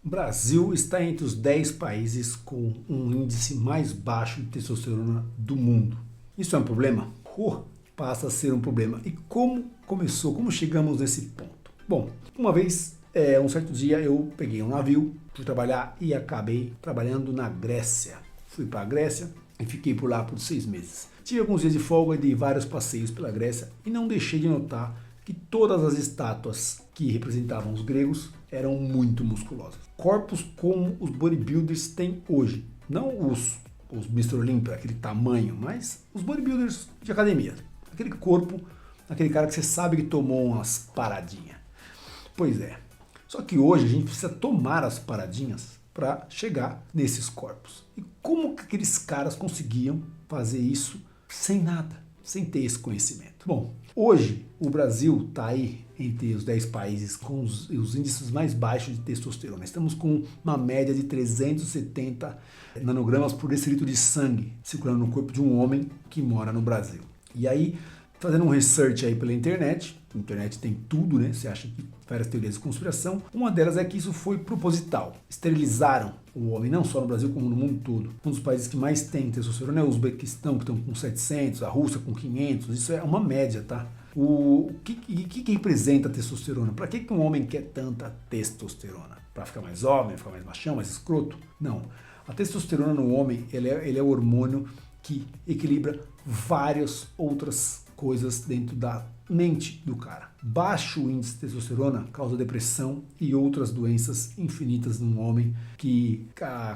O Brasil está entre os 10 países com um índice mais baixo de testosterona do mundo. Isso é um problema? Passa a ser um problema. E como começou? Como chegamos nesse ponto? Bom, uma vez, um certo dia, eu peguei um navio, fui trabalhar e acabei trabalhando na Grécia. Fui para a Grécia e fiquei por lá por 6 meses. Tive alguns dias de folga e dei vários passeios pela Grécia e não deixei de notar que todas as estátuas que representavam os gregos eram muito musculosas. Corpos como os bodybuilders têm hoje. Não os Mr. Olympia, aquele tamanho, mas os bodybuilders de academia. Aquele corpo, aquele cara que você sabe que tomou umas paradinhas. Pois é. Só que hoje a gente precisa tomar as paradinhas para chegar nesses corpos. E como que aqueles caras conseguiam fazer isso sem nada, sem ter esse conhecimento? Bom, hoje o Brasil está aí entre os 10 países com os índices mais baixos de testosterona. Estamos com uma média de 370 nanogramas por decilitro de sangue circulando no corpo de um homem que mora no Brasil. E aí, fazendo um research aí pela internet, a internet tem tudo, né? Você acha que várias teorias de conspiração. Uma delas é que isso foi proposital. Esterilizaram o homem, não só no Brasil, como no mundo todo. Um dos países que mais tem testosterona é o Uzbequistão, que estão com 700, a Rússia com 500. Isso é uma média, tá? O que representa a testosterona? Para que um homem quer tanta testosterona? Para ficar mais homem, ficar mais machão, mais escroto? Não. A testosterona no homem, ele é o hormônio que equilibra várias outras coisas dentro da mente do cara. Baixo índice de testosterona causa depressão e outras doenças infinitas num homem que,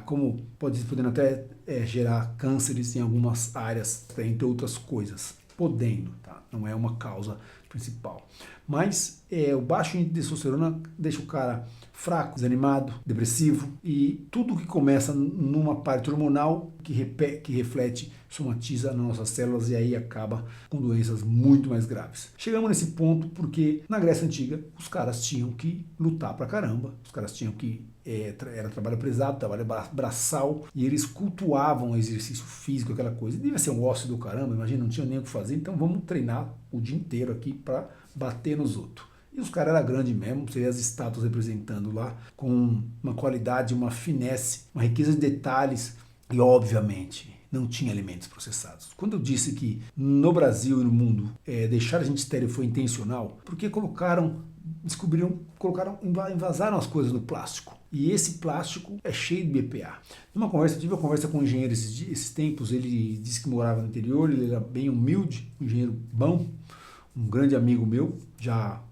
como podendo até gerar cânceres em algumas áreas, entre outras coisas. Podendo, tá? Não é uma causa principal. Mas o baixo índice de testosterona deixa o cara fraco, desanimado, depressivo e tudo que começa numa parte hormonal que reflete, somatiza nas nossas células e aí acaba com doenças muito mais graves. Chegamos nesse ponto porque na Grécia Antiga os caras tinham que lutar pra caramba, os caras tinham que era trabalho pesado, trabalho braçal, e eles cultuavam o exercício físico, aquela coisa. E devia ser um ócio do caramba, imagina, não tinha nem o que fazer, então vamos treinar o dia inteiro aqui para bater nos outros. E os caras eram grandes mesmo, você vê as estátuas representando lá, com uma qualidade, uma finesse, uma riqueza de detalhes, e obviamente não tinha alimentos processados. Quando eu disse que no Brasil e no mundo deixar a gente estéril foi intencional, porque envasaram as coisas no plástico. E esse plástico é cheio de BPA. Tive uma conversa com um engenheiro esses tempos, ele disse que morava no interior, ele era bem humilde, um engenheiro bom, um grande amigo meu, já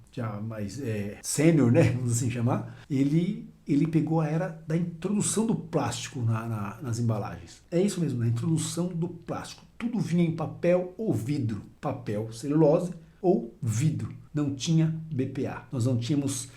mais sênior, né, vamos assim chamar. Ele pegou a era da introdução do plástico nas embalagens. É isso mesmo, a introdução do plástico. Tudo vinha em papel ou vidro. Papel, celulose ou vidro. Não tinha BPA. Nós não tínhamos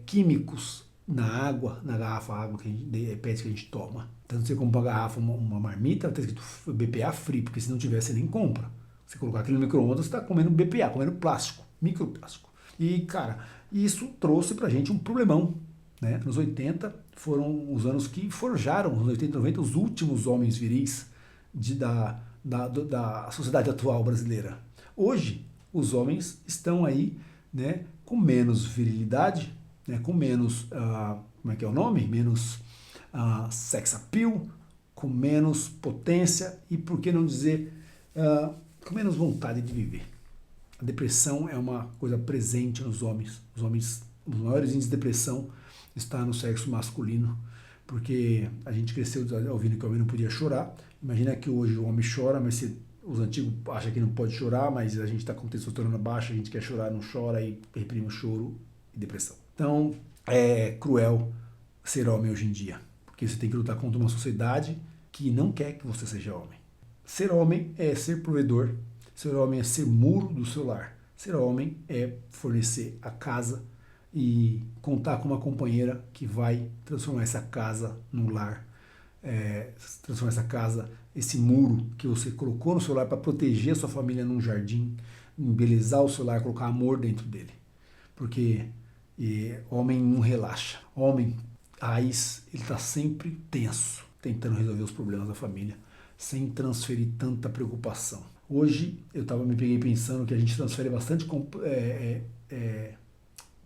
químicos na água, na garrafa água PET que a gente toma. Então você compra uma garrafa, uma marmita, está escrito BPA free, porque se não tiver você nem compra. Você colocar aquilo no micro-ondas, você está comendo BPA, comendo plástico, microplástico. E, cara, isso trouxe pra gente um problemão, né? Nos 80 foram os anos que forjaram, nos 80 e 90, os últimos homens viris da sociedade atual brasileira. Hoje, os homens estão aí, né, com menos virilidade, né, com menos, menos sex appeal, com menos potência e, por que não dizer, com menos vontade de viver. A depressão é uma coisa presente nos homens. Os maiores índices de depressão estão no sexo masculino, porque a gente cresceu ouvindo que o homem não podia chorar. Imagina que hoje o homem chora, mas os antigos acham que não pode chorar, mas a gente está com testosterona baixa, a gente quer chorar, não chora e reprime o choro e depressão. Então, é cruel ser homem hoje em dia, porque você tem que lutar contra uma sociedade que não quer que você seja homem. Ser homem é ser provedor, ser homem é ser muro do seu lar, ser homem é fornecer a casa e contar com uma companheira que vai transformar essa casa num lar, transformar essa casa, esse muro que você colocou no seu lar para proteger a sua família num jardim, embelezar o seu lar, colocar amor dentro dele. Porque homem não relaxa. Homem, raiz, ele está sempre tenso, tentando resolver os problemas da família, sem transferir tanta preocupação. Hoje, me peguei pensando que a gente transfere bastante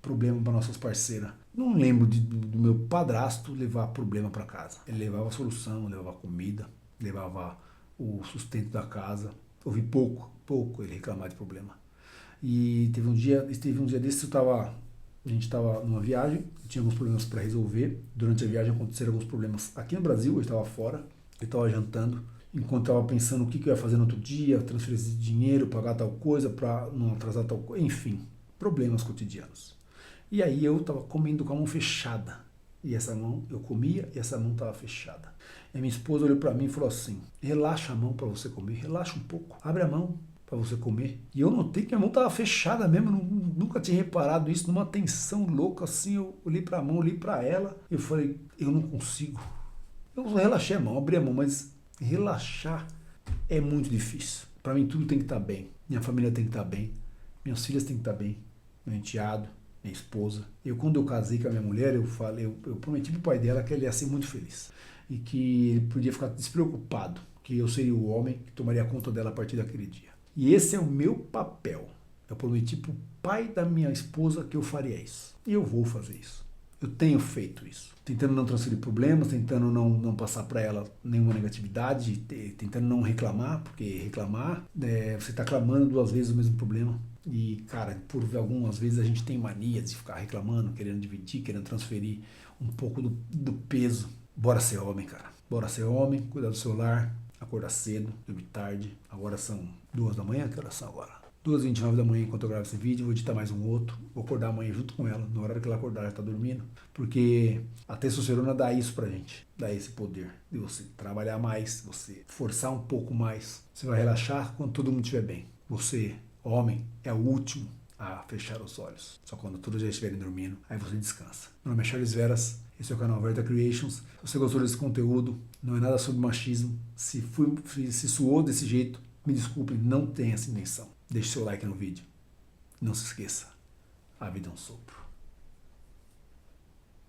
problema para nossas parceiras. Não lembro do meu padrasto levar problema para casa. Ele levava a solução, levava comida, levava o sustento da casa. Ouvi pouco ele reclamar de problema. E teve um dia desses a gente estava numa viagem, tinha alguns problemas para resolver. Durante a viagem aconteceram alguns problemas aqui no Brasil, eu estava fora, eu estava jantando. Enquanto estava pensando o que eu ia fazer no outro dia, transferência de dinheiro, pagar tal coisa para não atrasar tal coisa, enfim, problemas cotidianos. E aí eu estava comendo com a mão fechada. E essa mão, eu comia e essa mão estava fechada. E minha esposa olhou para mim e falou assim: relaxa a mão para você comer, relaxa um pouco, abre a mão para você comer. E eu notei que a mão estava fechada mesmo, nunca tinha reparado isso, numa tensão louca assim. Eu olhei para a mão, olhei para ela, eu falei: eu não consigo. Eu relaxei a mão, abri a mão, mas relaxar é muito difícil. Para mim tudo tem que estar bem, minha família tem que estar bem, minhas filhas têm que estar bem, meu enteado, minha esposa. Quando eu casei com a minha mulher, eu prometi pro pai dela que ele ia ser muito feliz e que ele podia ficar despreocupado, que eu seria o homem que tomaria conta dela a partir daquele dia. E esse é o meu papel. Eu prometi pro pai da minha esposa que eu faria isso. E eu vou fazer isso. Eu tenho feito isso. Tentando não transferir problemas, tentando não passar para ela nenhuma negatividade, tentando não reclamar, porque reclamar, você está clamando 2 vezes o mesmo problema. E, cara, por algumas vezes a gente tem mania de ficar reclamando, querendo dividir, querendo transferir um pouco do peso. Bora ser homem, cara. Bora ser homem, cuidar do seu lar, acordar cedo, dormir tarde. Agora são 2 da manhã, que horas são agora? 2h29 da manhã enquanto eu gravo esse vídeo, vou editar mais um outro, vou acordar amanhã junto com ela, na hora que ela acordar ela tá dormindo, porque a testosterona dá isso pra gente, dá esse poder de você trabalhar mais, você forçar um pouco mais, você vai relaxar quando todo mundo estiver bem. Você, homem, é o último a fechar os olhos, só quando todos já estiverem dormindo, aí você descansa. Meu nome é Charles Veras, esse é o canal Verta Creations. Se você gostou desse conteúdo, não é nada sobre machismo, se suou desse jeito, me desculpe, não tem essa intenção. Deixe seu like no vídeo. Não se esqueça, a vida é um sopro.